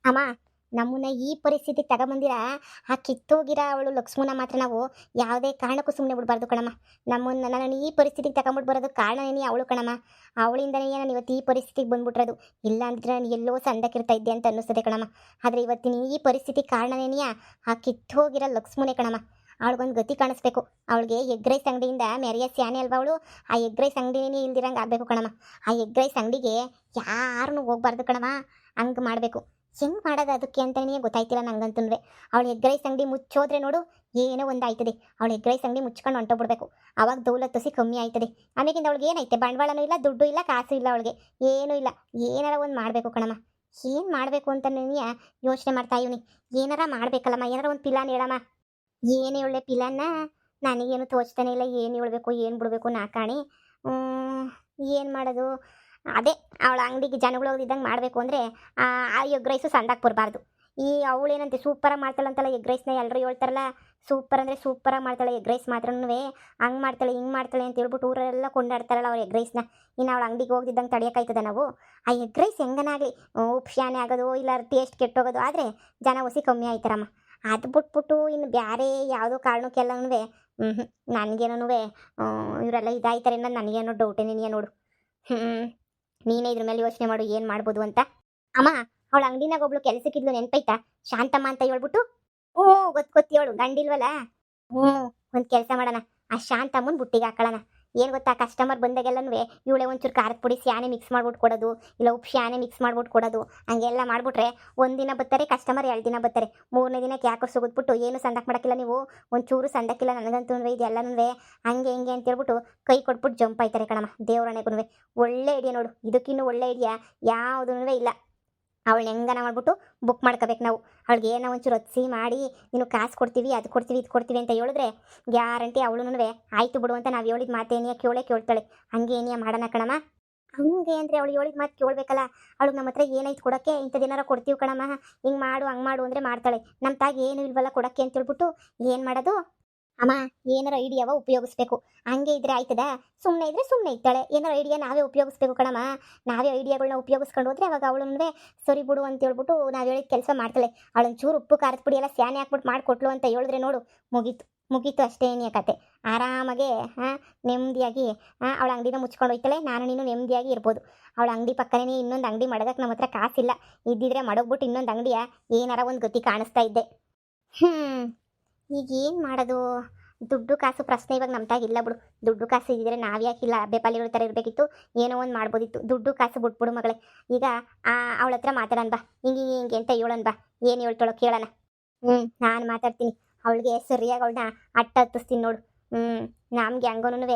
ಅಮ್ಮ, ನಮ್ಮನ್ನ ಈ ಪರಿಸ್ಥಿತಿಗೆ ತಗೊಂಬಂದಿರ ಆ ಕಿತ್ತೋಗಿರೋ ಅವಳು ಲಕ್ಷ್ಮಣ ಮಾತ್ರ ನಾವು ಯಾವುದೇ ಕಾರಣಕ್ಕೂ ಸುಮ್ಮನೆ ಬಿಡಬಾರ್ದು ಕಣಮ್ಮ. ನನ್ನನ್ನು ಈ ಪರಿಸ್ಥಿತಿಗೆ ತಗೊಂಬಿಟ್ಟು ಬರೋದು ಕಾರಣ ಏನೇ ಅವಳು ಕಣಮ್ಮ. ಅವಳಿಂದನೇ ನಾನು ಇವತ್ತು ಈ ಪರಿಸ್ಥಿತಿಗೆ ಬಂದ್ಬಿಟ್ರದು. ಇಲ್ಲ ಅಂದ್ರೆ ನಾನು ಎಲ್ಲೋ ಸಂದಕ್ಕಿರ್ತಾ ಇದ್ದೆ ಅಂತ ಅನ್ನಿಸ್ತದೆ ಕಣಮ್ಮ. ಆದರೆ ಇವತ್ತಿನ ಈ ಪರಿಸ್ಥಿತಿ ಕಾರಣನೇನಿಯ ಆ ಕಿತ್ತೋಗಿರೋ ಲಕ್ಷ್ಮಣೆ ಕಣಮ್ಮ. ಅವಳಿಗೊಂದು ಗತಿ ಕಾಣಿಸ್ಬೇಕು. ಅವಳಿಗೆ ಎಗ್ ರೈಸ್ ಅಂಗಡಿಯಿಂದ ಮೆರೆಯ ಸ್ಯಾನೆ ಅಲ್ವಾ ಅವಳು. ಆ ಎಗ್ ರೈಸ್ ಅಂಗಡಿನೇ ಇಲ್ದಿರಂಗೆ ಆಗಬೇಕು ಕಣಮ್ಮ. ಆ ಎಗ್ ರೈಸ್ ಅಂಗಡಿಗೆ ಯಾರನ್ನೂ ಹೋಗ್ಬಾರ್ದು ಕಣಮ್ಮ. ಹಂಗೆ ಮಾಡಬೇಕು. ಹೆಂಗೆ ಮಾಡೋದು ಅದಕ್ಕೆ ಅಂತಲೇ ಗೊತ್ತಾಯ್ತಿಲ್ಲ ನಂಗಂತೂ. ಅವಳು ಎಗ್ ರೈಸ್ ಅಂಗಡಿ ಮುಚ್ಚೋದ್ರೆ ನೋಡು ಏನೋ ಒಂದು ಆಯ್ತದೆ. ಅವಳು ಎಗ್ ರೈಸ್ ಅಂಗಡಿ ಮುಚ್ಕೊಂಡು ಹೊಂಟೋಗ್ಬಿಡ್ಬೇಕು. ಅವಾಗ ದೌಲತ್ತುಸಿ ಕಮ್ಮಿ ಆಯ್ತದೆ. ಆಮೇಲಿಂದ ಅವಳಿಗೆ ಏನೈತೆ, ಬಂಡವಾಳನೂ ಇಲ್ಲ, ದುಡ್ಡು ಇಲ್ಲ, ಕಾಸು ಇಲ್ಲ, ಅವಳಿಗೆ ಏನೂ ಇಲ್ಲ. ಏನಾರ ಒಂದು ಮಾಡಬೇಕು ಕಣಮ್ಮ. ಏನು ಮಾಡಬೇಕು ಅಂತ ಯೋಚನೆ ಮಾಡ್ತಾ ಇವನಿ. ಏನಾರ ಮಾಡಬೇಕಲ್ಲಮ್ಮ, ಏನಾರ ಒಂದು ಪಿಲಾನ್ ಹೇಳಮ್ಮ. ಏನು ಒಳ್ಳೆ ಪಿಲಾನ್ನ ನನಗೇನು ತೋಚ್ತಾನೆ ಇಲ್ಲ. ಏನು ಹೇಳ್ಬೇಕು ಏನು ಬಿಡಬೇಕು ನಾ ಕಾಣಿ. ಏನು ಮಾಡೋದು? ಅದೇ ಅವಳ ಅಂಗಡಿಗೆ ಜನಗಳು ಹೋಗಿದ್ದಂಗೆ ಮಾಡಬೇಕು ಅಂದರೆ ಆ ಎಗ್ ರೈಸು ಸಂದಾಕ್ ಬರಬಾರ್ದು. ಈ ಅವಳೇನಂತೆ ಸೂಪರಾಗಿ ಮಾಡ್ತಾಳಂತಲ್ಲ ಎಗ್ ರೈಸ್ನ. ಎಲ್ಲರೂ ಹೇಳ್ತಾರಲ್ಲ ಸೂಪರ್ ಅಂದರೆ ಸೂಪರಾಗಿ ಮಾಡ್ತಾಳೆ ಎಗ್ ರೈಸ್ ಮಾತ್ರನೂ. ಹಂಗೆ ಮಾಡ್ತಾಳೆ ಹಿಂಗೆ ಮಾಡ್ತಾಳೆ ಅಂತ ಹೇಳ್ಬಿಟ್ಟು ಊರೆಲ್ಲ ಕೊಂಡಾಡ್ತಾರಲ್ಲ ಅವ್ರ ಎಗ್ ರೈಸ್ನ. ಇನ್ನು ಅವಳ ಅಂಗಡಿಗೆ ಹೋಗಿದ್ದಂಗೆ ತಡೆಯೋಕ್ಕಾಯ್ತದ ನಾವು? ಆ ಎಗ್ ರೈಸ್ ಹೆಂಗನಾಗಲಿ ಉಪ್ಶಾನೆ ಆಗೋದು ಇಲ್ಲ ಟೇಸ್ಟ್ ಕೆಟ್ಟೋಗೋದು ಆದರೆ ಜನ ಹೊಸಿ ಕಮ್ಮಿ ಆಯ್ತಾರಮ್ಮ. ಅದು ಬಿಟ್ಬಿಟ್ಟು ಇನ್ನು ಬೇರೆ ಯಾವುದೋ ಕಾರಣಕ್ಕೆಲ್ಲನೂ ನನಗೇನೂ ಇವರೆಲ್ಲ ಇದಾಯ್ತಾರೆ ಅನ್ನೋದು ನನಗೇನೋ ಡೌಟೇನೇನಿಯ ನೋಡು. ನೀನೇ ಇದ್ರ ಮೇಲೆ ಯೋಚನೆ ಮಾಡು ಏನು ಮಾಡ್ಬೋದು ಅಂತ. ಅಮ್ಮ, ಅವಳ ಅಂಗಡಿನಾಗ ಒಬ್ಳು ಕೆಲಸಕ್ಕಿದ್ಲು ನೆನ್ಪೈತಾ? ಶಾಂತಮ್ಮ ಅಂತ ಹೇಳ್ಬಿಟ್ಟು. ಗೊತ್ತಿ ಗಂಡಿಲ್ವಲ್ಲ. ಒಂದು ಕೆಲಸ ಮಾಡೋಣ, ಆ ಶಾಂತಮ್ಮನ ಬುಟ್ಟಿಗೆ ಹಾಕೊಳ್ಳೋಣ. ಏನು ಗೊತ್ತಾ, ಕಸ್ಟಮರ್ ಬಂದಾಗೆಲ್ಲನೂ ಇವಳೆ ಒಂಚೂರು ಖಾರದ ಪುಡಿ ಸ್ಯಾನೆ ಮಿಕ್ಸ್ ಮಾಡ್ಬಿಟ್ಟು ಕೊಡೋದು, ಇಲ್ಲ ಉಪ್ಪು ಸ್ಯಾನೆ ಮಿಕ್ಸ್ ಮಾಡ್ಬಿಟ್ಟು ಕೊಡೋದು. ಹಂಗೆಲ್ಲ ಮಾಡಿಬಿಟ್ರೆ ಒಂದಿನ ಬರ್ತಾರೆ ಕಸ್ಟಮರ್, 2 ದಿನ ಬರ್ತಾರೆ, 3ನೇ ದಿನಕ್ಕೆ ಯಾಕೋ ಸುಗಿದ್ಬಿಟ್ಟು ಏನು ಸಂದಕ್ಕೆ ಮಾಡೋಕ್ಕಿಲ್ಲ ನೀವು, ಒಂಚೂರು ಸಂದಕ್ಕಿಲ್ಲ ನನಗಂತೂ ಇದೆಲ್ಲನೂ ಹಂಗೆ ಹಿಂಗೆ ಅಂತ ಹೇಳ್ಬಿಟ್ಟು ಕೈ ಕೊಟ್ಬಿಟ್ಟು ಜಂಪ್ ಆಯ್ತಾರೆ ಕಣಮ್ಮ. ದೇವ್ರಣೆಗೂ ಒಳ್ಳೆ ಐಡಿಯಾ ನೋಡು. ಇದಕ್ಕಿನ್ನೂ ಒಳ್ಳೆ ಐಡಿಯಾ ಯಾವುದೂ ಇಲ್ಲ. ಅವಳನ್ನ ಹೆಂಗನ ಮಾಡ್ಬಿಟ್ಟು ಬುಕ್ ಮಾಡ್ಕೋಬೇಕು ನಾವು. ಅವಳಿಗೆ ಏನೋ ಒಂಚೂರು ಹೊತ್ಸಿ ಮಾಡಿ ನೀನು ಕಾಸು ಕೊಡ್ತೀವಿ, ಅದು ಕೊಡ್ತೀವಿ, ಇದು ಕೊಡ್ತೀವಿ ಅಂತ ಹೇಳಿದ್ರೆ ಗ್ಯಾರಂಟಿ ಅವಳು ಆಯ್ತು ಬಿಡು ಅಂತ ನಾವು ಹೇಳಿದ ಮಾತೇನಿಯ ಕೇಳ್ತಾಳೆ. ಹಂಗೆ ಏನಿಯ ಮಾಡೋಣ ಕಣಮ್ಮ. ಹಂಗೆ ಅಂದರೆ ಅವಳು ಹೇಳಿದ ಮಾತು ಕೇಳಬೇಕಲ್ಲ. ಅವಳಿಗೆ ನಮ್ಮ ಹತ್ರ ಏನಾಯ್ತು ಕೊಡೋಕ್ಕೆ, ಇಂಥದ್ದೇನಾರ ಕೊಡ್ತೀವಿ ಕಣಮ್ಮ, ಹಿಂಗೆ ಮಾಡು ಹಂಗೆ ಮಾಡು ಅಂದರೆ ಮಾಡ್ತಾಳೆ. ನಮ್ಮ ತಾಗ ಏನು ಇಲ್ವಲ್ಲ ಕೊಡೋಕ್ಕೆ ಅಂತ ಹೇಳ್ಬಿಟ್ಟು ಏನು ಮಾಡೋದು? ಅಮ್ಮ, ಏನಾರ ಐಡಿಯಾವ ಉಪಯೋಗಿಸ್ಬೇಕು. ಹಂಗೆ ಇದ್ರೆ ಆಯ್ತದ? ಸುಮ್ಮನೆ ಇದ್ರೆ ಸುಮ್ಮನೆ ಇರ್ತಾಳೆ. ಏನಾರ ಐಡಿಯಾ ನಾವೇ ಉಪಯೋಗಿಸ್ಬೇಕು ಕಣಮ್ಮ. ನಾವೇ ಐಡಿಯಾಗಳನ್ನ ಉಪಯೋಗಿಸ್ಕೊಂಡು ಹೋದ್ರೆ ಅವಾಗ ಅವಳನ್ನೇ ಸರಿ ಬಿಡು ಅಂತ ಹೇಳ್ಬಿಟ್ಟು ನಾವು ಹೇಳಿದ ಕೆಲಸ ಮಾಡ್ತಾಳೆ. ಅವಳೊಂಚೂರು ಉಪ್ಪು ಖಾರದ ಪುಡಿ ಎಲ್ಲ ಸ್ಯಾನೆ ಹಾಕ್ಬಿಟ್ಟು ಮಾಡಿಕೊಟ್ಲು ಅಂತ ಹೇಳಿದ್ರೆ ನೋಡು ಮುಗೀತು ಅಷ್ಟೇ ಏನೇ ಕತೆ. ಆರಾಮಾಗೆ ನೆಮ್ಮದಿಯಾಗಿ ಅವಳ ಅಂಗಡಿನ ಮುಚ್ಕೊಂಡು ಹೋಯ್ತಾಳೆ. ನಾನು ನೀನು ನೆಮ್ಮದಿಯಾಗಿ ಇರ್ಬೋದು. ಅವಳ ಅಂಗಡಿ ಪಕ್ಕನೇ ಇನ್ನೊಂದು ಅಂಗಡಿ ಮಾಡೋದಕ್ಕೆ ನಮ್ಮ ಹತ್ರ ಕಾಸಿಲ್ಲ. ಇದ್ದಿದ್ರೆ ಮಡಗ್ಬಿಟ್ಟು ಇನ್ನೊಂದು ಅಂಗಡಿಯ ಏನಾರ ಒಂದು ಗತಿ ಕಾಣಿಸ್ತಾ ಇದ್ದೆ. ಈಗ ಏನು ಮಾಡೋದು? ದುಡ್ಡು ಕಾಸು ಪ್ರಶ್ನೆ ಇವಾಗ ನಮ್ಮ ತಾಗಿಲ್ಲ ಬಿಡು. ದುಡ್ಡು ಕಾಸು ಇದ್ದಿದ್ರೆ ನಾವ್ಯಾಕಿಲ್ಲ ಬೇಪಾಲಿಗಳ ಥರ ಇರಬೇಕಿತ್ತು. ಏನೋ ಒಂದು ಮಾಡ್ಬೋದಿತ್ತು. ದುಡ್ಡು ಕಾಸು ಬಿಟ್ಬಿಡು ಮಗಳೇ. ಈಗ ಅವಳ ಹತ್ರ ಮಾತಾಡೋಣ ಬಾ. ಹಿಂಗೆ ಅಂತ ಹೇಳೋಣ ಬಾ. ಏನು ಹೇಳ್ತಾಳೋ ಕೇಳೋಣ. ನಾನು ಮಾತಾಡ್ತೀನಿ. ಅವಳಿಗೆ ಸರಿಯಾಗಿ ಅವಳನ್ನ ಹತ್ತಿಸ್ತೀನಿ ನೋಡು. ನಮ್ಗೆ ಹೆಂಗೋನು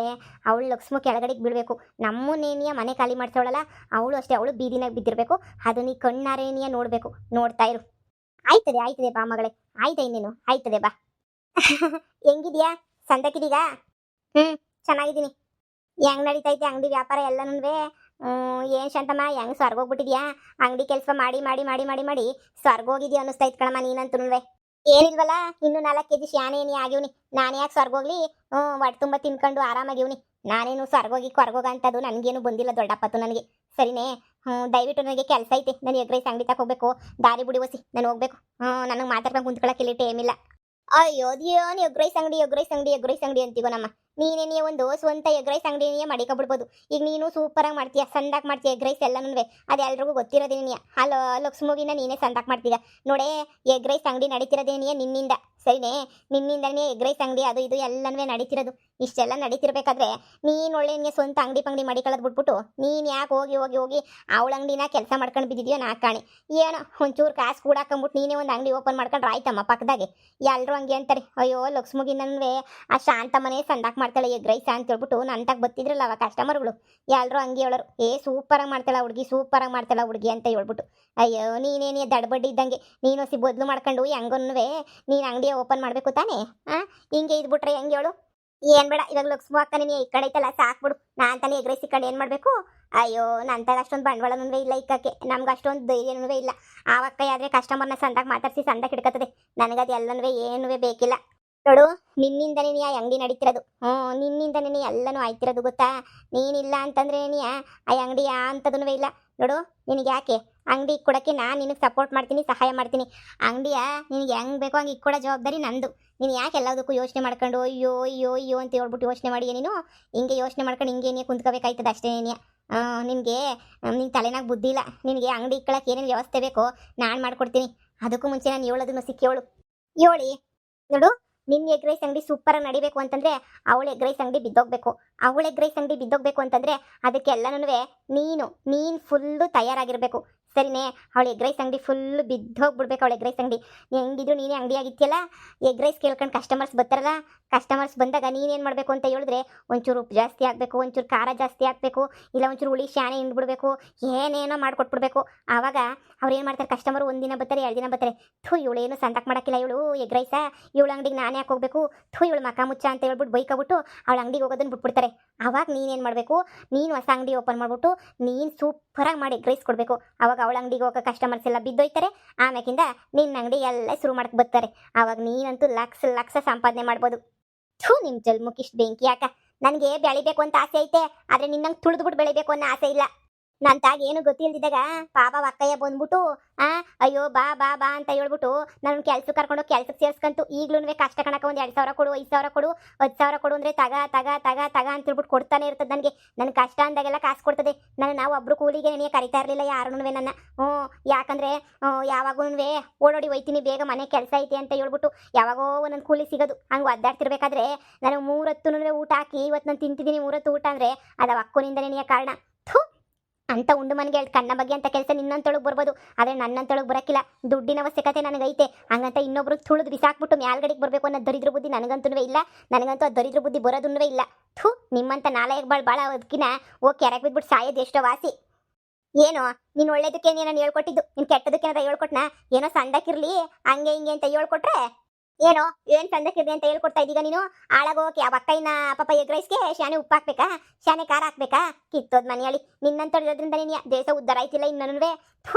ಅವಳು ಲಕ್ಷ್ಮ ಕೆಳಗಡೆಗೆ ಬಿಡಬೇಕು. ನಮ್ಮನ್ನೇನಿಯ ಮನೆ ಖಾಲಿ ಮಾಡ್ತಾವಳಲ್ಲ ಅವಳು ಅಷ್ಟೇ. ಅವಳು ಬೀದಿನಾಗ ಬಿದ್ದಿರಬೇಕು. ಅದು ನೀ ಕಣ್ಣಾರೇನಿಯ ನೋಡಬೇಕು. ನೋಡ್ತಾ ಇರು. ಆಯ್ತದೆ ಬಾ ಮಗಳೇ. ಆಯ್ತಾ ಇನ್ನೇನು ಆಯ್ತದೆ ಬಾ. ಹೆಂಗಿದ್ಯಾ? ಸಂದಕ್ಕಿದೀಗ? ಚೆನ್ನಾಗಿದ್ದೀನಿ. ಹೆಂಗ್ ನಡೀತೈತೆ ಅಂಗಡಿ ವ್ಯಾಪಾರ ಎಲ್ಲನೂ? ಏನು ಶಾಂತಮ್ಮ, ಹೆಂಗ್ ಸ್ವರ್ಗೋಗ್ಬಿಟ್ಟಿದ್ಯಾ? ಅಂಗಡಿ ಕೆಲಸ ಮಾಡಿ ಮಾಡಿ ಮಾಡಿ ಮಾಡಿ ಮಾಡಿ ಸ್ವರ್ಗೋಗಿದ್ಯಾ ಅನ್ನಿಸ್ತೈತ್ ಕಣಮ್ಮ ನೀನಂತೂ. ಏನಿಲ್ವಲ್ಲ, ಇನ್ನು 4 kg ಶಾನೇನಿ ಆಗಿವ್ನಿ. ನಾನು ಯಾಕೆ ಸ್ವರ್ಗೋಗ್ಲಿ? ಹೊಟ್ಟೆ ತುಂಬ ತಿನ್ಕೊಂಡು ಆರಾಮಾಗಿವ್ನಿ. ನಾನೇನು ಸ್ವರ್ಗೋಗಿ ಕೊರ್ಗೋಗ ಅಂತದು ನನಗೇನು ಬಂದಿಲ್ಲ ದೊಡ್ಡಪ್ಪತ್ತು ನನಗೆ. ಸರಿನೇ? ದಯವಿಟ್ಟು ನನಗೆ ಕೆಲಸ ಐತೆ. ನಾನು ಎಗ್ ರೈಸ್ ಅಂಗಡಿ ತಗೋಬೇಕು. ದಾರಿ ಬಿಡಿ ಹೊಸಿ, ನಾನು ಹೋಗ್ಬೇಕು. ನನಗೆ ಮಾತಾಡ್ಕೊಂಡು ಕುಂತ್ಕೊಳ್ಳೋಕೆ ಇಲ್ಲಿ ಟೈಮ್ ಇಲ್ಲ. ಅಯ್ಯೋ ದೇವನ್ ಎಗ್ ರೈಸ್ ಅಂಗಡಿ ಅಂತೀಗೋ ನಮ್ಮ. ನೀನೇನಿಯ ಒಂದು ಸ್ವಂತ ಎಗ್ ರೈಸ್ ಅಂಗಡಿನೇ ಮಾಡಿಕೊಬಿಡ್ಬೋದು. ಈಗ ನೀನು ಸೂಪರಾಗಿ ಮಾಡ್ತೀಯ, ಸಂದಾಕ್ ಮಾಡ್ತೀಯ ಎಗ್ ರೈಸ್ ಎಲ್ಲನೂ. ಅದು ಎಲ್ರಿಗೂ ಗೊತ್ತಿರೋದೇನಿಯ. ಹಲೋ ಲಕ್ಷ್ಮಗಿನ ನೀನೇ ಸಂದಾಕ್ ಮಾಡ್ತೀಯ ನೋಡೇ. ಎಗ್ ರೈಸ್ ಅಂಗಡಿ ನಡೀತಿರೋದೇನಿಯ ನಿನ್ನಿಂದ. ಸರಿನೇ? ನಿನ್ನಿಂದನೇ ಎಗ್ ರೈಸ್ ಅಂಗಡಿ ಅದು ಇದು ಎಲ್ಲನೂ ನಡೀತಿರೋದು. ಇಷ್ಟೆಲ್ಲ ನಡೀತಿರ್ಬೇಕಾದ್ರೆ ನೀನು ಒಳ್ಳೆ ನಿಮಗೆ ಸ್ವಂತ ಅಂಗಡಿ ಪಂಗಡಿ ಮಾಡಿಕೊಳ್ಳೋದು ಬಿಟ್ಬಿಟ್ಟು ನೀನು ಯಾಕೆ ಹೋಗಿ ಅವಳ ಅಂಗಡಿನ ಕೆಲಸ ಮಾಡ್ಕೊಂಡು ಬಿದ್ದಿದ್ಯೋ ನಾ ಕಾಣಿ. ಏನೋ ಒಂಚೂರು ಕಾಸು ಕೂಡ ಹಾಕೊಂಬಿಟ್ಟು ನೀನೇ ಒಂದು ಅಂಗಡಿ ಓಪನ್ ಮಾಡ್ಕೊಂಡ್ರೆ ಆಯ್ತಮ್ಮ ಪಕ್ಕದಾಗೆ. ಎಲ್ಲರೂ ಹಂಗೆ ಅಂತಾರೆ. ಅಯ್ಯೋ ಲಕ್ಷ್ಮಗಿನನ್ವೇ ಆ ಶಾಂತಮ್ಮನೇ ಸಂದಾಕ್ ಮಾಡ್ತಾಳೆ ಎಗ್ ರೈಸ್ ಅಂತ ಹೇಳ್ಬಿಟ್ಟು ನಂತಾಗ ಬತ್ತಿದ್ರಲ್ಲ ಅವ ಕಸ್ಟಮರ್ಗಳು ಎಲ್ಲರೂ ಹಂಗೆ ಹೇಳೋರು. ಸೂಪರಾಗಿ ಮಾಡ್ತಾಳ ಹುಡುಗಿ ಅಂತ ಹೇಳ್ಬಿಟ್ಟು. ಅಯ್ಯೋ ನೀನೇನೇ ದಡ್ಬಡ್ಡಿ ಇದ್ದಂಗೆ. ನೀನು ಹೊಸಿ ಬದಲು ಮಾಡ್ಕೊಂಡು ಹೆಂಗನ್ನುವೆ ನೀನು ಅಂಗಡಿಯ ಓಪನ್ ಮಾಡಬೇಕು ತಾನೇ? ಹಿಂಗೆ ಇದ್ಬಿಟ್ರೆ ಹೆಂಗೆ ಹೇಳು? ಏನು ಬೇಡ, ಇವಾಗ ಲಕ್ಷ್ಮಿ ಅಕ್ಕ ನೀನು ಈ ಕಡೆ ಐತಲ್ಲ ಸಾಕ್ಬಿಡು. ನಾನು ತಾನೇ ಎಗ್ ರೈಸ್ ಈ ಕಡೆ ಏನು ಮಾಡಬೇಕು? ಅಯ್ಯೋ ನಂತಾಗ ಅಷ್ಟೊಂದು ಬಂಡವಾಳನೂ ಇಲ್ಲ ಇಕ್ಕಕ್ಕೆ. ನಮ್ಗೆ ಅಷ್ಟೊಂದು ಧೈರ್ಯನೂ ಇಲ್ಲ. ಆವಕ್ಕ ಆದರೆ ಕಸ್ಟಮರ್ನ ಸಂದಾಗ ಮಾತಾಡಿಸಿ ಸಂದಾಗ ಹಿಡ್ಕತ್ತದೆ. ನನಗದು ಎಲ್ಲನೂ ಏನೂ ಬೇಕಿಲ್ಲ ನೋಡು. ನಿನ್ನಿಂದನೇ ನೀ ಆ ಅಂಗಡಿ ನಡೀತಿರೋದು. ನಿನ್ನಿಂದನೇ ಎಲ್ಲನೂ ಆಯ್ತಿರೋದು ಗೊತ್ತಾ? ನೀನಿಲ್ಲ ಅಂತಂದ್ರೆ ನೀ ಆ ಅಂಗಡಿ ಅಂಥದೂ ಇಲ್ಲ ನೋಡು. ನಿನಗೆ ಯಾಕೆ ಅಂಗಡಿ ಇಕ್ಕೊಡಕ್ಕೆ ನಾನು ನಿನಗೆ ಸಪೋರ್ಟ್ ಮಾಡ್ತೀನಿ, ಸಹಾಯ ಮಾಡ್ತೀನಿ. ಅಂಗಡಿಯ ನಿನಗೆ ಹೆಂಗೆ ಬೇಕೋ ಹಂಗೆ ಇಕ್ಕೊಡೋ ಜವಾಬ್ದಾರಿ ನಂದು. ನೀನು ಯಾಕೆ ಎಲ್ಲದಕ್ಕೂ ಯೋಚನೆ ಮಾಡ್ಕೊಂಡು ಅಯ್ಯೋ ಅಯ್ಯೋ ಅಯ್ಯೋ ಅಂತ ಹೇಳ್ಬಿಟ್ಟು ಯೋಚನೆ ಮಾಡಿ ನೀನು ಹಿಂಗೆ ಯೋಚನೆ ಮಾಡ್ಕೊಂಡು ಹಿಂಗೇನೇ ಕುಂತ್ಕೋಬೇಕಾಯ್ತದೆ ಅಷ್ಟೇನೇ. ನಿನಗೆ ನಿನ್ನ ತಲೆನಾಗ ಬುದ್ಧಿ ಇಲ್ಲ. ನಿನಗೆ ಅಂಗಡಿ ಇಕ್ಕೊಳಕ್ಕೆ ಏನೇನು ವ್ಯವಸ್ಥೆ ಬೇಕೋ ನಾನು ಮಾಡ್ಕೊಡ್ತೀನಿ. ಅದಕ್ಕೂ ಮುಂಚೆ ನಾನು ಹೇಳೋದನ್ನು ಸಿಕ್ಕೇಳು ಹೇಳಿ ನೋಡು. ನಿನ್ನ ಎಗ್ ರೈಸ್ ಅಂಗಡಿ ಸೂಪರಾಗಿ ನಡಿಬೇಕು ಅಂತಂದರೆ ಅವಳ ಎಗ್ ರೈಸ್ ಅಂಗಡಿ ಬಿದ್ದೋಗ್ಬೇಕು. ಅವಳ ಎಗ್ ರೈಸ್ ಅಂಗಡಿ ಬಿದ್ದೋಗ್ಬೇಕು ಅಂತಂದರೆ ಅದಕ್ಕೆಲ್ಲನೂ ನೀನು ಫುಲ್ಲು ತಯಾರಾಗಿರಬೇಕು. ಸರಿನೇ? ಅವಳ ಎಗ್ ರೈಸ್ ಅಂಗಡಿ ಫುಲ್ಲು ಬಿದ್ದೋಗ್ಬಿಡ್ಬೇಕು. ಅವಳ ಎಗ್ ರೈಸ್ ಅಂಗಡಿ ಹೆಂಗಿದ್ರು ನೀನೇ ಅಂಗಡಿ ಆಗಿತ್ತಿಯಲ್ಲ, ಎಗ್ ರೈಸ್ ಕೇಳ್ಕೊಂಡು ಕಸ್ಟಮರ್ಸ್ ಬರ್ತಾರಲ್ಲ, ಕಸ್ಟಮರ್ಸ್ ಬಂದಾಗ ನೀನೇನು ಮಾಡಬೇಕು ಅಂತ ಹೇಳಿದ್ರೆ ಒಂಚೂರು ಉಪ್ಪು ಜಾಸ್ತಿ ಹಾಕಬೇಕು, ಒಂಚೂರು ಖಾರ ಜಾಸ್ತಿ ಹಾಕಬೇಕು, ಇಲ್ಲ ಒಂಚೂರು ಹುಳಿ ಶಾನೆ ಹಿಂಡ್ಬಿಡ್ಬೇಕು, ಏನೇನೋ ಮಾಡಿಕೊಟ್ಬಿಡ್ಬೇಕು. ಆವಾಗ ಅವ್ರು ಏನು ಮಾಡ್ತಾರೆ, ಕಸ್ಟಮರು ಒಂದಿನ ಬರ್ತಾರೆ, 2 ದಿನ ಬರ್ತಾರೆ. ಇವಳೇನು ಸಂತಕ್ಕೆ ಮಾಡೋಕ್ಕಿಲ್ಲ, ಇವಳು ಎಗ್ ರೈಸ, ಇವಳು ಅಂಗಡಿಗೆ ನಾನೇ ಯಾಕೆ ಹೋಗ್ಬೇಕು, ಇವಳು ಮಕ ಮುಚ್ಚ ಅಂತ ಹೇಳ್ಬಿಟ್ಟು ಬೈಕೊಬಿಟ್ಟು ಅವಳ ಅಂಗಡಿಗೆ ಹೋಗೋದನ್ನು ಬಿಟ್ಬಿಡ್ತಾರೆ. ಆವಾಗ ನೀನೇನು ಮಾಡಬೇಕು, ನೀನು ಹೊಸ ಅಂಗಡಿ ಓಪನ್ ಮಾಡಿಬಿಟ್ಟು ನೀನು ಸೂಪರಾಗಿ ಮಾಡಿ ಎಗ್ ರೈಸ್ ಕೊಡಬೇಕು. ಆವಾಗ ಅವಳ ಅಂಗಡಿಗೆ ಹೋಗೋ ಕಸ್ಟಮರ್ಸ್ ಎಲ್ಲ ಬಿದ್ದೋಯ್ತಾರೆ. ಆಮ್ಯಾಕಿಂದ ನಿನ್ನ ಅಂಗಡಿ ಎಲ್ಲ ಶುರು ಮಾಡಕ್ಕೆ ಬರ್ತಾರೆ. ಆವಾಗ ನೀನಂತೂ ಲಕ್ಷ ಸಂಪಾದನೆ ಮಾಡ್ಬೋದು. ನಿಮ್ಮ ಜಲ್ಮುಖಿಷ್ಟು ಬೆಂಕಿ ಯಾಕ? ನನಗೆ ಬೆಳಿಬೇಕು ಅಂತ ಆಸೆ ಐತೆ, ಆದರೆ ನಿನ್ನಂಗೆ ತುಳಿದ್ಬಿಟ್ಟು ಬೆಳಿಬೇಕು ಅನ್ನೋ ಆಸೆ ಇಲ್ಲ. ನನ್ನ ತಾಗ ಏನು ಗೊತ್ತಿಲ್ದಿದ್ದಾಗ ಪಾಪ ಅಕ್ಕಯ್ಯ ಬಂದ್ಬಿಟ್ಟು ಅಯ್ಯೋ ಬಾ ಬಾ ಬಾ ಅಂತ ಹೇಳ್ಬಿಟ್ಟು ನನ್ನ ಕೆಲ್ಸಕ್ಕೆ ಕರ್ಕೊಂಡು ಕೆಲ್ಸಕ್ಕೆ ಸೇರಿಸ್ಕಂತು. ಈಗಲೂ ಕಷ್ಟ ಕಣಕ ಒಂದು 2,000 ಕೊಡು, 5,000 ಕೊಡು, 10,000 ಕೊಡು ಅಂದರೆ ತಗ ತಗ ತಗ ತಗ ಅಂತ ಹೇಳ್ಬಿಟ್ಟು ಕೊಡ್ತಾನೆ ಇರ್ತದೆ. ನನಗೆ ಕಷ್ಟ ಅಂದಾಗೆಲ್ಲ ಕಾಸು ಕೊಡ್ತದೆ. ನಾವು ಒಬ್ಬರು ಕೂಲಿಗೆ ನನಗೆ ಕರಿತಾ ಇರಲಿಲ್ಲ ಯಾರೂ ನನ್ನ. ಯಾಕಂದರೆ ಯಾವಾಗೂ ಓಡೋಡಿ ಹೋಯ್ತೀನಿ, ಬೇಗ ಮನೆ ಕೆಲಸ ಐತಿ ಅಂತ ಹೇಳ್ಬಿಟ್ಟು ಯಾವಾಗೋ ಒಂದೊಂದು ಕೂಲಿ ಸಿಗೋದು. ಹಂಗೆ ಒದ್ದಾಡ್ತಿರ್ಬೇಕಾದ್ರೆ ನಾನು 3 ಹೊತ್ತು ಊಟ ಹಾಕಿ ಇವತ್ತು ನಾನು ತಿಂತಿದ್ದೀನಿ 3 ಹೊತ್ತು ಊಟ ಅಂದರೆ ಅದು ಅಕ್ಕನಿಂದನೇ ಕಾರಣ. ಅಂತ ಉಂಡು ಮನೆಗೆ ಕಣ್ಣ ಬಗ್ಗೆ ಅಂತ ಕೆಲಸ ನಿನ್ನಂತೊಳಗೆ ಬರ್ಬೋದು, ಆದರೆ ನನ್ನಂತೊಳಗೆ ಬರೋಕ್ಕಿಲ್ಲ. ದುಡ್ಡಿನ ಅವಶ್ಯಕತೆ ನನಗೈತೆ. ಹಂಗಂತ ಇನ್ನೊಬ್ರು ತುಳಿದು ಬಿಸಾಕ್ಬಿಟ್ಟು ಮ್ಯಾಲ್ಗಡೆಗೆ ಬರಬೇಕು ಅನ್ನೋ ದರಿದ್ರ ಬುದ್ಧಿ ನನಗಂತೂ ಇಲ್ಲ. ನನಗಂತೂ ಆ ದರಿದ್ರ ಬುದ್ಧಿ ಬರೋದೂ ಇಲ್ಲ. ನಿಮ್ಮಂತ ನಾಲಾಯಕ್ ಭಾಳ ಅದಕ್ಕಿನ ಹೋಗಿ ಕೆರೆಗೆ ಬಿದ್ಬಿಟ್ಟು ಸಾಯೋದು ಎಷ್ಟೋ ವಾಸಿ. ಏನೋ ನೀನು ಒಳ್ಳೇದಕ್ಕೆ ನಾನು ಹೇಳ್ಕೊಟ್ಟಿದ್ದು, ನೀನು ಕೆಟ್ಟದಕ್ಕೆ ಏನಾರ ಹೇಳ್ಕೊಟ್ನಾ? ಏನೋ ಸಂದಕ್ಕಿರಲಿ ಹಂಗೆ ಹಿಂಗೆ ಅಂತ ಹೇಳ್ಕೊಟ್ರೆ ಏನು ಸಂದಕ್ಕಿದೆ ಅಂತ ಹೇಳ್ಕೊಡ್ತಾ ಇದ್ದೀಗ ನೀನು. ಆಳಾಗೋಕೆ ಆ ಅಕ್ಕಯ್ಯನ ಪಾಪ ಎಗ್ ರೈಸ್ಗೆ ಶಾನೆ ಉಪ್ಪು ಹಾಕ್ಬೇಕಾ, ಶಾನೆ ಖಾರ ಹಾಕ್ಬೇಕಾ? ಕಿತ್ತೋದ್ ಮನೆಯಲ್ಲಿ ನಿನ್ನಂತೋದ್ರಿಂದ ನೀನು ದೇಶ ಉದ್ಧಾರ ಆಯ್ತಿಲ್ಲ ಇನ್ನೂ.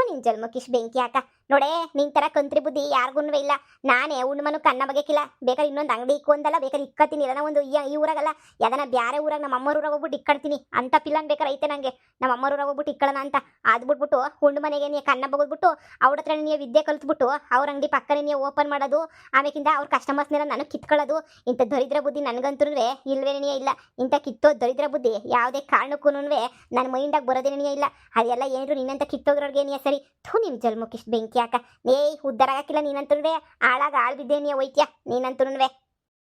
ನಿನ್ ಜನ್ಮಕ್ಕಿಶ್ ಬೆಂಕಿ ಹಾಕ ನೋಡೇ. ನಿನ್ ತರ ಕಂತ್ರಿ ಬುದ್ಧಿ ಯಾರಿಗೂ ಇಲ್ಲ. ನಾನೇ ಉಣ್ಮನು ಕಣ್ಣ ಬಗ್ಗೆಕಿಲ್ಲ. ಬೇಕಾದ್ರೆ ಇನ್ನೊಂದು ಅಂಗಡಿ ಇಕ್ಕೊಂದಲ್ಲ, ಬೇಕಾದ್ರೆ ಇಕ್ಕತ್ತೀನಿ. ಇಲ್ಲ ಒಂದು ಈ ಊರಾಗಲ್ಲ ಯಾವ್ದನ ಬ್ಯಾರೆ ಊರಾಗ ನಮ್ಮ ಅಮ್ಮರ ಊರಾಗ ಹೋಗ್ಬಿಟ್ಟು ಇಕ್ಕಡ್ತೀನಿ ಅಂತ ಪಿಲ್ಲನ್ ಬೇಕಾರೆ ಐತೆ ನಂಗೆ. ನಮ್ಮ ಅಮ್ಮರ ಊರಾಗ ಹೋಗ್ಬಿಟ್ಟು ಇಕ್ಕಳಣ ಅಂತ ಅದು ಬಿಟ್ಬಿಟ್ಟು ಹುಂಡು ಮನೆಗೆ ನೀ ಕಣ್ಣ ಬಗ್ಬಿಟ್ಟು ಅವ್ರ ಹತ್ರ ನೀವು ವಿದ್ಯೆ ಕಲ್ತ್ಬಿಟ್ಟು ಅವ್ರ ಅಂಗಡಿ ಪಕ್ಕನೇ ನೀವು ಓಪನ್ ಮಾಡೋದು, ಆಮೇಕಿಂದ ಅವ್ರ ಕಸ್ಟಮರ್ಸ್ನೆಲ್ಲ ನನಗೆ ಕಿತ್ಕೊಳ್ಳೋದು. ಇಂಥ ದರಿದ್ರ ಬುದ್ಧಿ ನನಗಂತೂ ಇಲ್ವೇನೇ ಇಲ್ಲ. ಇಂಥ ಕಿತ್ತೋ ದರಿದ್ರ ಬುದ್ಧಿ ಯಾವುದೇ ಕಾರಣಕ್ಕೂ ನನ್ನ ಮೈಂಡಾಗ ಬರೋದೇನೇ ಇಲ್ಲ. ಅದೆಲ್ಲ ಏನಾದ್ರು ನಿನ್ನಂತ ಕಿತ್ತೋಗ್ರವ್ರಿಗೆ ಸರಿ. ನಿಮ್ಮ ಜಲ್ಮುಖಿಷ್ಟು ಬೆಂಕಿ ಯಾಕ? ಉದ್ಧಾರ ಆಗಿಲ್ಲ ನೀನಂತೂ. ಆಳಾಗ ಆಳ್ ಬಿದ್ದೆ ನೀ ಒಯ್ತ್ಯಾ ನೀನಂತೂ.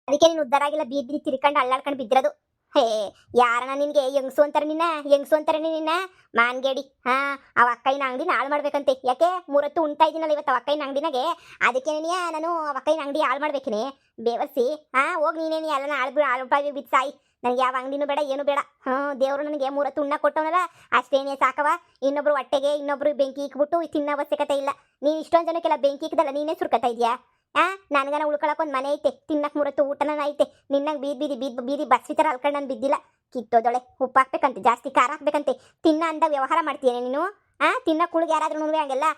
ಅದಕ್ಕೆ ನೀನು ಉದ್ಧಾರ ಆಗಿಲ್ಲ, ಬೀದಿ ತಿರ್ಕೊಂಡು ಅಳ್ಳಾಡ್ಕೊಂಡು ಬಿದ್ದಿರೋದು. ಹೇ ಯಾರನ ನಿನಗೆ ಹೆಂಗ್ಸು ಅಂತಾರೆ, ಹೆಂಗ್ಸು ಅಂತಾರೆ ನಿನ್ನ ಮಾನ್ಗೇಡಿ. ಅವ ಅಕ್ಕಯ್ಯನ ಅಂಗಡಿನ ಹಾಳು ಮಾಡ್ಬೇಕಂತೆ. ಯಾಕೆ 3 ಹೊತ್ತು ಉಣ್ತಾ ಇದ್ದೀನಲ್ಲ ಇವತ್ತು ಅವ ಅಕ್ಕಯ್ಯನ ಅಂಗಡಿನಾಗೆ, ಅದಕ್ಕೆ ನಾನು ಅವ ಅಕ್ಕಯ್ಯನ ಅಂಗಡಿ ಹಾಳು ಮಾಡ್ಬೇಕೇನೆ ಬೇವರ್ಸಿ. ಹೋಗಿ ನೀನೇನು ಎಲ್ಲನ ಹಾಳು ಬಿದ್ದು ಸಾಯಿ. ನನಗೆ ಯಾವ ಅಂಗಡಿನೂ ಬೇಡ, ಏನು ಬೇಡ. ದೇವರು ನನಗೆ 3 ಹೊತ್ತು ಉಣ್ಣ ಕೊಟ್ಟವನಲ್ಲ ಅಷ್ಟೇನೇ ಸಾಕವ. ಇನ್ನೊಬ್ರು ಹೊಟ್ಟೆಗೆ ಇನ್ನೊಬ್ರು ಬೆಂಕಿ ಇಕ್ಬಿಟ್ಟು ತಿನ್ನೋ ಅವಶ್ಯಕತೆ ಇಲ್ಲ. ನೀನು ಇಷ್ಟೊಂದು ಜನಕ್ಕೆಲ್ಲ ಬೆಂಕಿ ಇಕ್ಕದಲ್ಲ, ನೀನೇ ಸುರ್ಕತಾ ಇದೆಯಾ? ನನಗನ ಉಳ್ಕೊಳಕ್ಕೆ ಒಂದು ಮನೆ ಐತೆ, ತಿನ್ನಕ್ಕೆ 3 ಹೊತ್ತು ಊಟನ ಐತೆ. ನಿನ್ನಂಗೆ ಬೀದಿ ಬಸ್ವಿ ಥರ ಅಲ್ಕೊಂಡು ನಾನು ಬಿದ್ದಿಲ್ಲ. ಕಿತ್ತೋದೊಳೆ ಉಪ್ಪು ಹಾಕ್ಬೇಕಂತೆ, ಜಾಸ್ತಿ ಖಾರ ಹಾಕ್ಬೇಕಂತೆ. ತಿನ್ನ ಅಂದಾಗ ವ್ಯವಹಾರ ಮಾಡ್ತೀಯೇನೆ ನೀನು? ತಿನ್ನೋ ಕುಳಿಗೆ ಯಾರಾದ್ರೂ ಹಂಗೆಲ್ಲ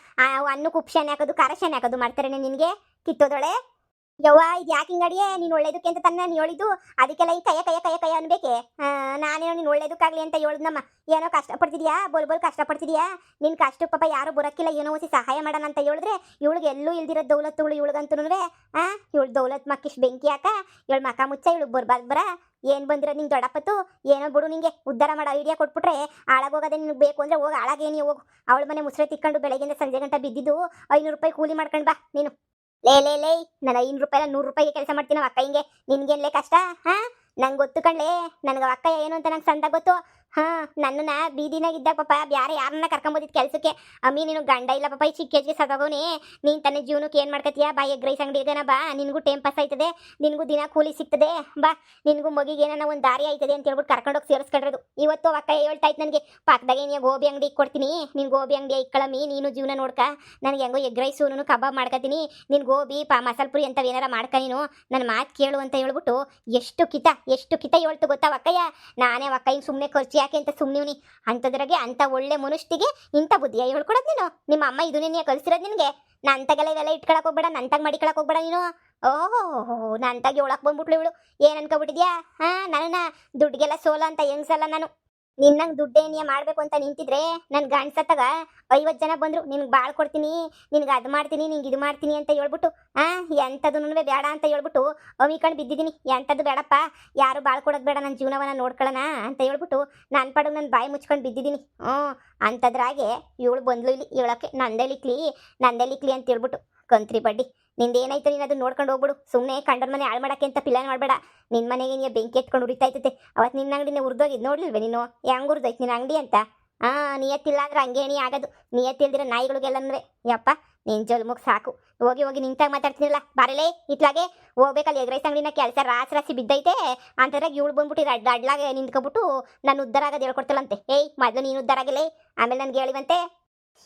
ಅನ್ನಕ್ಕೆ ಉಪ್ಪು ಶಾನೆ ಹಾಕೋದು, ಖಾರ ಶಾನೆ ಹಾಕೋದು ಮಾಡ್ತಾರೇನೆ ನಿನಗೆ? ಕಿತ್ತೋದೊಳೆ ಯವ್ವ, ಇದು ಯಾಕೆ ಹಿಂಗಡಿಯೇ? ನೀನು ಒಳ್ಳೇದಕ್ಕೆ ಅಂತ ತಾನೆ ನಾನು ಹೇಳಿದ್ದು. ಅದಕ್ಕೆಲ್ಲ ಈ ಕಯ್ಯ ಅನ್ಬೇಕೆ? ನಾನೇನೋ ನೀನು ಒಳ್ಳೇದಕ್ಕಾಗಲಿ ಅಂತ ಹೇಳಿದ್ನಮ್ಮ. ಏನೋ ಕಷ್ಟಪಡ್ತಿದ್ಯಾ, ಬೋಲ್ ಕಷ್ಟಪಡ್ತಿದ್ಯಾ. ನಿನ್ನ ಕಷ್ಟ ಪಾಪ ಯಾರು ಬರೋಕ್ಕಿಲ್ಲ, ಏನೋ ಹೊಸಿ ಸಹಾಯ ಮಾಡೋಣ ಅಂತ ಹೇಳಿದ್ರೆ ಇವಳಿಗೆ ಎಲ್ಲೂ ಇಲ್ದಿರೋ ದೌಲತ್ತುಗಳು ಇವಳಿಗಂತೂ. ಇವಳು ದೌಲತ್ ಮಕ್ಕಿಷ್ಟು ಬೆಂಕಿ ಹಾಕ, ಇವಳು ಮಕ ಮುಚ್ಚ, ಇವಳಿಗೆ ಬರ ಏನು ಬಂದಿರೋದು ನಿಂಗೆ ದೊಡ್ಡಪ್ಪತ್ತು? ಏನೋ ಬಿಡು, ನಿಂಗೆ ಉದ್ಧಾರ ಮಾಡೋ ಐಡಿಯಾ ಕೊಟ್ಬಿಟ್ರೆ ಹಾಳಾಗೋಗೋದೇ ನಿನಗೆ ಬೇಕು ಅಂದರೆ ಹೋಗಿ ಹಾಳಾಗೇನಿ ಹೋಗು. ಅವಳ ಮನೆ ಮುಸ್ರೆ ತಿಕ್ಕೊಂಡು ಬೆಳಗ್ಗೆಯಿಂದ ಸಂಜೆ ಗಂಟೆ ಬಿದ್ದಿದ್ದು 500 ರೂಪಾಯಿ ಕೂಲಿ ಮಾಡ್ಕೊಂಡು ಬಾ ನೀನು. ಲೇ ನಾನು 500 ರೂಪಾಯಿ 100 ರೂಪಾಯಿಗೆ ಕೆಲಸ ಮಾಡ್ತೀನಿ ಅಕ್ಕ. ಹಿಂಗೆ ನಿನ್ಗೇನ್ಲೇ ಕಷ್ಟ? ನಂಗೆ ಗೊತ್ತು ಕಣ್ಲೆ, ನನಗೆ ಅಕ್ಕ ಏನು ಅಂತ ನಂಗೆ ಸಂದ ಗೊತ್ತು. ನನ್ನನ್ನ ಬೀದಿನಾಗಿದ್ದಾಗ ಪಾಪ ಬ್ಯಾರೆ ಯಾರನ್ನ ಕರ್ಕೊಂಬೋದಿತ್ತು ಕೆಲಸಕ್ಕೆ. ಅಮ್ಮಿ ನೀನು ಗಂಡ ಇಲ್ಲ ಪಾಪ, ಈ ಚಿಕ್ಕೇಜ್ಗೆ ಸದೋಗೋನಿ. ನೀನು ತನ್ನ ಜೀವನಕ್ಕೆ ಏನು ಮಾಡ್ಕತ್ತೀಯಾ? ಬಾ ಎಗ್ ರೈಸ್ ಅಂಗಡಿಗೇನ ಬಾ, ನಿನಗೂ ಟೈಮ್ ಪಾಸ್ ಆಯ್ತದೆ, ನಿನಗೂ ದಿನ ಕೂಲಿ ಸಿಗ್ತದೆ. ಬಾ, ನಿನಗೂ ಮಗಿಗೆ ಏನೋ ಒಂದು ದಾರಿ ಆಯ್ತದೆ ಅಂತ ಹೇಳ್ಬಿಟ್ಟು ಕರ್ಕೊಂಡೋಗಿ ಸೇರಿಸ್ಕೊಂಡಿರೋದು. ಇವತ್ತು ಅಕ್ಕ ಹೇಳ್ತಾ ಇತ್ತು ನನಗೆ, ಪಕ್ಕದಾಗೆ ನೀನು ಗೋಬಿ ಅಂಗಡಿ ಕೊಡ್ತೀನಿ, ನೀನು ಗೋಬಿ ಅಂಗಡಿ ಇಕ್ಕಳಮ್ಮಿ, ನೀನು ಜೀವನ ನೋಡ್ಕ. ನನಗೆ ಹೆಂಗೋ ಎಗ್ ರೈಸು ಕಬಾಬ್ ಮಾಡ್ಕೊತೀನಿ, ನೀನು ಗೋಬಿ ಮಸಾಲೆ ಪುರಿ ಅಂತವು ಏನಾರ ಮಾಡ್ಕ, ನೀನು ನನ್ನ ಮಾತು ಕೇಳು ಅಂತ ಹೇಳ್ಬಿಟ್ಟು ಎಷ್ಟು ಕಿತ ಹೇಳ್ತು ಗೊತ್ತಾ ಅಕ್ಕಯ್ಯ. ನಾನೇ ಅಕ್ಕಯ್ಯ ಸುಮ್ಮನೆ ಖರ್ಚು ಯಾಕೆ ಅಂತ ಸುಮ್ಮನಿವ್ನಿ. ಅಂಥದ್ರಾಗೆ ಅಂಥ ಒಳ್ಳೆ ಮನುಷ್ಯನಿಗೆ ಇಂಥ ಬುದ್ಧಿಯ ಹೇಳ್ಕೊಡೋದು ನೀನು? ನಿಮ್ಮ ಅಮ್ಮ ಇದನ್ನೇ ಕಲಿಸಿರೋದು ನಿನಗೆ? ನಂತಾಗೆಲ್ಲ ಇವೆಲ್ಲ ಇಟ್ಕೊಳಕ್ಕೆ ಹೋಗ್ಬೇಡ, ನಂತಾಗ ಮಡಿಕೊಳಕ್ಕೆ ಹೋಗ್ಬೇಡ ನೀನು. ಓಹೋ, ನಂತಾಗಿ ಒಳಕ್ಕೆ ಬಂದ್ಬಿಟ್ಲು ಇವಳು. ಏನು ಅನ್ಕೊಬಿಟ್ಟಿದ್ಯಾ? ನನ್ನ ದುಡ್ಡಿಗೆಲ್ಲ ಸೋಲ ಅಂತ ಹೆಂಗ್ಸಲ್ಲ ನಾನು. ನಿನ್ನಂಗೆ ದುಡ್ಡೇನಿಯ ಮಾಡ್ಬೇಕು ಅಂತ ನಿಂತಿದ್ರೆ ನನ್ ಗಂಡ್ಸತ್ತಾಗ 50 ಜನ ಬಂದ್ರು ನಿನ್ಗೆ ಬಾಳ್ ಕೊಡ್ತೀನಿ, ನಿನ್ಗೆ ಅದು ಮಾಡ್ತೀನಿ, ನಿಂಗೆ ಇದು ಮಾಡ್ತೀನಿ ಅಂತ ಹೇಳ್ಬಿಟ್ಟು ಆ ಎಂಥದೂ ಬೇಡ ಅಂತ ಹೇಳ್ಬಿಟ್ಟು ಅಮಿಕಂಡು ಬಿದ್ದಿದ್ದೀನಿ. ಎಂಥದ್ದು ಬೇಡಪ್ಪ, ಯಾರು ಬಾಳ್ ಕೊಡೋದು ಬೇಡ, ನನ್ನ ಜೀವನವನ್ನ ನೋಡ್ಕೊಳ್ಳೋಣ ಅಂತ ಹೇಳ್ಬಿಟ್ಟು ನಾನು ಪಾಡಿಗೆ ನನ್ನ ಬಾಯಿ ಮುಚ್ಕೊಂಡು ಬಿದ್ದಿದ್ದೀನಿ. ಅಂಥದ್ರಾಗೆ ಇವಳು ಬಂದ್ಲು ಇಲ್ಲಿ ಹೇಳೋಕ್ಕೆ ನಂದೆಲಿಕ್ಲಿ ಅಂತ ಹೇಳ್ಬಿಟ್ಟು. ಕಂತ್ರಿ ಬಡ್ಡಿ, ನಿಂದೇನಾಯ್ತು ನೀನು ಅದನ್ನ ನೋಡ್ಕೊಂಡು ಹೋಗ್ಬಿಡು. ಸುಮ್ಮನೆ ಕಂಡನ ಮನೆ ಹಾಳು ಮಾಡಕ್ಕೆ ಅಂತ ಪ್ಲಾನ್ ಮಾಡಬೇಡ. ನಿನ್ನ ಮನೆಗೆ ನೀನು ಬೆಂಕಿ ಎತ್ಕೊಂಡು ಉರಿತಾ ಇರ್ತೈತೆ. ಅವತ್ತು ನಿನ್ನ ಅಂಗಡಿನ ಉರ್ದೋಗಿದ್ದು ನೋಡ್ಲಿಲ್ವೇ ನೀನು? ಹೆಂಗೆ ಉರ್ದೋಯ್ತು ನಿನ್ನ ಅಂಗಡಿ ಅಂತ? ನಿಯತ್ತಿಲ್ಲ ಅಂದ್ರೆ ಹಂಗೇನಿ ಆಗೋದು. ನಿಯತ್ತಿಲ್ದಿರ ನಾಯಿಗಳಿಗೆಲ್ಲಂದ್ರೆ ಯಪ್ಪ ನಿನ್ನ ಜಲ್ಮುಗ್ ಸಾಕು. ಹೋಗಿ ಹೋಗಿ ನಿಂತಾಗ ಮಾತಾಡ್ತೀನಿಲ್ಲ, ಬಾರಲೇ ಇತ್ಲಾಗೆ ಹೋಗ್ಬೇಕಲ್ಲ. ಎಗ್ ರೈಸ್ ಅಂಗಡಿನ ಕೆಲಸ ರಾಸಿ ಬಿದ್ದೈತೆ ಅಂತಂದ್ರೆ ಇವಳು ಬಂದ್ಬಿಟ್ಟು ಅಡ್ಲಾಗೆ ನಿಂತ್ಕೊಬಿಟ್ಟು ನಾನು ಉದ್ದಾರ ಆಗೋದು ಹೇಳ್ಕೊಡ್ತಲಂತೆ. ಏಯ್ ಮೊದಲು ನೀನು ಉದ್ದಾರ ಆಗಿಲ್ಲೇ, ಆಮೇಲೆ ನನ್ಗೆ ಹೇಳಿವಂತೆ.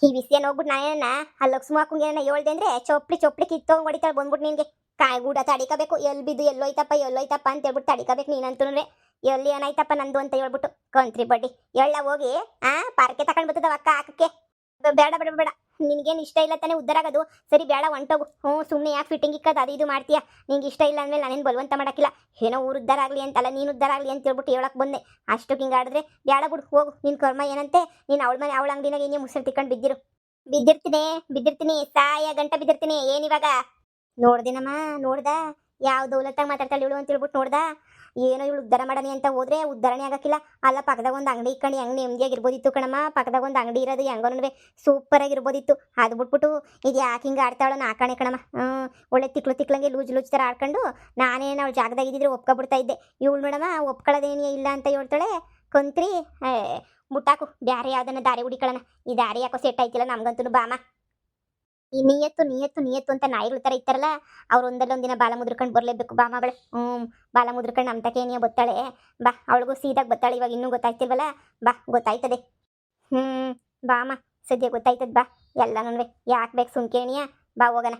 ಈ ವಿಷಯ ನೋಡ್ಬಿಟ್ಟು ನಾನೇನ ಆ ಲಕ್ಷ್ಮ ಹಾಕುಂಗೇನ ಹೇಳ್ದೆ ಅಂದ್ರೆ ಚೊಪ್ಲಿ ಕಿತ್ತೋಂಗ್ ಹೊಡಿತಾಳೆ ಬಂದ್ಬಿಟ್ಟು ನಿನ್ಗೆ. ಕಾಯ್ಗೂಡ ತಡಿಕಬೇಕು, ಎಲ್ಲಿ ಬಿದ್ದು ಎಲ್ಲೋಯ್ತಪ್ಪ ಅಂತ ಹೇಳ್ಬಿಟ್ಟು ತಡಿಕಬೇಕು ನೀನಂತೂ. ಎಲ್ಲಿ ಏನಾಯ್ತಪ್ಪ ನಂದು ಅಂತ ಹೇಳ್ಬಿಟ್ಟು. ಕಂತ್ರಿ ಬಡ್ಡಿ ಎಳ್ಳ ಹೋಗಿ ಪಾರ್ಕೆ ತಗೊಂಡ್ ಬರ್ತದ ಅಕ್ಕ ಹಾಕಕ್ಕೆ. ಬೇಡ ಬೇಡ ಬೇಡ, ನಿನ್ಗೇನು ಇಷ್ಟ ಇಲ್ಲ ತಾನೇ ಉದ್ದಾರ ಆಗೋದು? ಸರಿ ಬೇಡ ಹೊಂಟೋಗು. ಸುಮ್ಮನೆ ಯಾಕೆ ಫಿಟ್ಟಿಂಗ್ ಇಕ್ಕದು ಅದು ಇದು ಮಾಡ್ತೀಯಾ? ನಿಂಗೆ ಇಷ್ಟ ಇಲ್ಲ ಅಂದಮೇಲೆ ನಾನೇನು ಬಲವಂತ ಮಾಡೋಕ್ಕಿಲ್ಲ. ಏನೋ ಊರು ಉದ್ದಾರ ಆಗಲಿ ಅಂತಲ್ಲ, ನೀನು ಉದ್ದಾರ ಆಗಲಿ ಅಂತ ಹೇಳ್ಬಿಟ್ಟು ಹೇಳಕ್ಕೆ ಬಂದೆ. ಅಷ್ಟು ಹಿಂಗೆ ಆಡಿದ್ರೆ ಬೇಡ ಬಿಡು, ಹೋಗು. ನಿನ್ನ ಕರ್ಮ ಏನಂತೆ, ನೀನು ಅವಳ ಅಂಗಡಿನಾಗ ಏನೇ ಮುಸರು ತಿಕ್ಕೊಂಡು ಬಿದ್ದಿರ್ತೀನಿ ಸಾಯ ಗಂಟ ಬಿದ್ದಿರ್ತೀನಿ. ಏನಿವಾಗ ನೋಡ್ದಿನಮ್ಮ, ನೋಡ್ದ ಯಾವ ದೌಲತ್ತಾಗ ಮಾತಾಡ್ತಾಳೆ ಇವಳು ಅಂತ ಹೇಳ್ಬಿಟ್ಟು ನೋಡ್ದ. ಏನೋ ಇವಳು ಉದ್ಧಾರ ಮಾಡಣಿ ಅಂತ ಹೋದ್ರೆ ಉದ್ಧಾರಣೆ ಆಗಕ್ಕಿಲ್ಲ. ಅಲ್ಲ ಪಕ್ಕದಾಗ ಒಂದು ಅಂಗಡಿ ಇಕ್ಕೊಂಡು ಹೆಂಗೆ ನೆಮ್ಮದಿಯಾಗಿರ್ಬೋದಿತ್ತು ಕಣಮ್ಮ. ಪಕ್ಕದಾಗ ಒಂದು ಅಂಗಡಿ ಇರೋದು ಹೆಂಗೋನೂ ಸೂಪರ್ ಆಗಿರ್ಬೋದಿತ್ತು. ಅದು ಬಿಟ್ಬಿಟ್ಟು ಇದು ಯಾಕೆ ಹಿಂಗೆ ಆಡ್ತಾಳೋ ನಾಕಾಣೆ ಕಣಮ್ಮ. ಒಳ್ಳೆ ತಿಕ್ಲಂಗೆ ಲೂಜ್ ಥರ ಆಡ್ಕೊಂಡು ನಾನೇನು ಅವಳು ಜಾಗದಾಗಿದ್ದಿದ್ರೆ ಒಪ್ಕೊಬಿಡ್ತಾ ಇದ್ದೆ. ಇವಳು ಮೇಡಮ ಒಪ್ಕೊಳ್ಳೋದೇನೇ ಇಲ್ಲ ಅಂತ ಹೇಳ್ತಾಳೆ. ಕಂತ್ರಿ ಮುಟ್ಟಾಕು, ಬ್ಯಾರೆ ಯಾವ್ದನ್ನ ದಾರಿ ಹುಡಿಕೊಳ್ಳೋಣ. ಈ ದಾರಿ ಯಾಕೋ ಸೆಟ್ ಆಯ್ತಿಲ್ಲ ನಮ್ಗಂತೂ. ಬಾಮ ಈ ನಿಯತ್ತು ಅಂತ ನಾಯಿಗಳ ಥರ ಇರ್ತಾರಲ್ಲ, ಅವ್ರು ಒಂದಲ್ಲೊಂದಿನ ಬಾಲ ಮುದ್ರಕೊಂಡು ಬರಲೇಬೇಕು. ಬಾ ಮಗಳು. ಬಾಲ ಮುದ್ರಕೊಂಡು ನಮ್ಮ ತಕೇನಿಯ ಬತ್ತಾಳೆ. ಬಾ, ಅವಳಿಗೂ ಸೀದಾಗ ಬತ್ತಾಳೆ. ಇವಾಗ ಇನ್ನೂ ಗೊತ್ತಾಯ್ತಿಲ್ವಲ್ಲ, ಬಾ ಗೊತ್ತಾಯ್ತದೆ. ಬಾಮ ಸದ್ಯ ಗೊತ್ತಾಯ್ತದ. ಬಾ ಎಲ್ಲನೂ ಯಾಕೆ ಬೇಕು ಸುಮ್ಕೇಣಿಯ, ಬಾ ಹೋಗೋಣ.